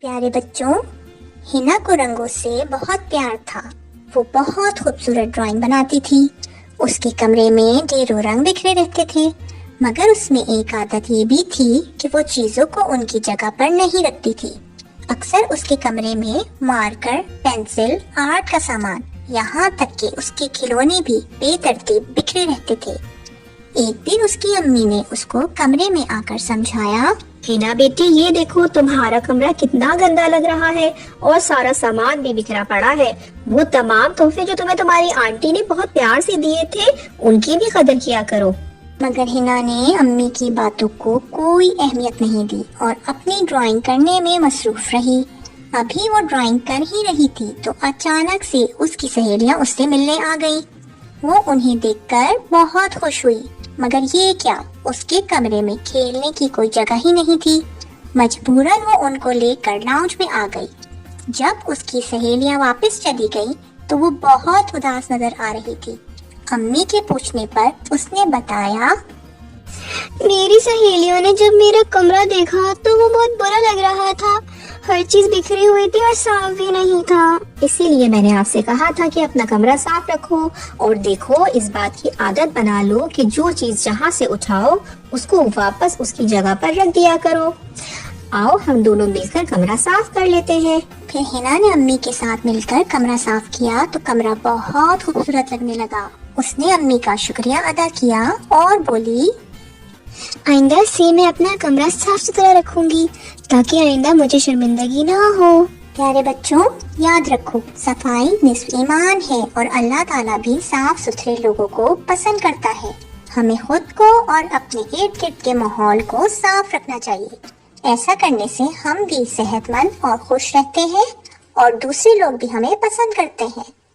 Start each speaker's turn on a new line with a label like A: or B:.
A: پیارے بچوں، ہنا کو رنگوں سے بہت پیار تھا۔ وہ بہت خوبصورت ڈرائنگ بناتی تھی۔ اس کے کمرے میں ڈھیروں رنگ بکھرے رہتے تھے، مگر اس میں ایک عادت یہ بھی تھی کہ وہ چیزوں کو ان کی جگہ پر نہیں رکھتی تھی۔ اکثر اس کے کمرے میں مارکر، پینسل، آرٹ کا سامان، یہاں تک کہ اس کے کھلونے بھی بے ترتیب بکھرے رہتے تھے۔ ایک دن اس کی امی نے اس کو کمرے میں آ کر سمجھایا،
B: ہینا بیٹی، یہ دیکھو تمہارا کمرہ کتنا گندا لگ رہا ہے اور سارا سامان بھی بکھرا پڑا ہے۔ وہ تمام تحفے جو تمہیں تمہاری آنٹی نے بہت پیار سے دیے تھے، ان کی بھی قدر کیا کرو۔
A: مگر ہنا نے امی کی باتوں کو کوئی اہمیت نہیں دی اور اپنی ڈرائنگ کرنے میں مصروف رہی۔ ابھی وہ ڈرائنگ کر ہی رہی تھی تو اچانک سے اس کی سہیلیاں اس سے ملنے آ گئیں۔ وہ انہیں دیکھ کر بہت خوش ہوئی، مگر یہ کیا، اس کے کمرے میں کھیلنے کی کوئی جگہ ہی نہیں تھی۔ مجبوراً وہ ان کو لے کر لاؤنج میں آ گئی۔ جب اس کی سہیلیاں واپس چلی گئیں تو وہ بہت اداس نظر آ رہی تھی۔ امی کے پوچھنے پر اس نے بتایا،
B: میری سہیلیوں نے جب میرا کمرہ دیکھا تو وہ بہت برا لگ رہا تھا۔ ہر چیز بکھری ہوئی تھی اور صاف بھی نہیں تھا۔ اسی لیے میں نے آپ سے کہا تھا کہ اپنا کمرہ صاف رکھو اور دیکھو، اس بات کی عادت بنا لو کہ جو چیز جہاں سے اٹھاؤ اس کو واپس اس کی جگہ پر رکھ دیا کرو۔ آؤ ہم دونوں مل کر کمرہ صاف کر لیتے ہیں۔
A: پھر ہنا نے امی کے ساتھ مل کر کمرہ صاف کیا تو کمرہ بہت خوبصورت لگنے لگا۔ اس نے امی کا شکریہ ادا کیا اور بولی،
B: آئندہ سے میں اپنا کمرہ صاف ستھرا رکھوں گی تاکہ آئندہ مجھے شرمندگی نہ ہو۔
A: پیارے بچوں، یاد رکھو، صفائی نصف ایمان ہے اور اللہ تعالیٰ بھی صاف ستھرے لوگوں کو پسند کرتا ہے۔ ہمیں خود کو اور اپنے ارد گرد کے ماحول کو صاف رکھنا چاہیے۔ ایسا کرنے سے ہم بھی صحت مند اور خوش رہتے ہیں اور دوسرے لوگ بھی ہمیں پسند کرتے ہیں۔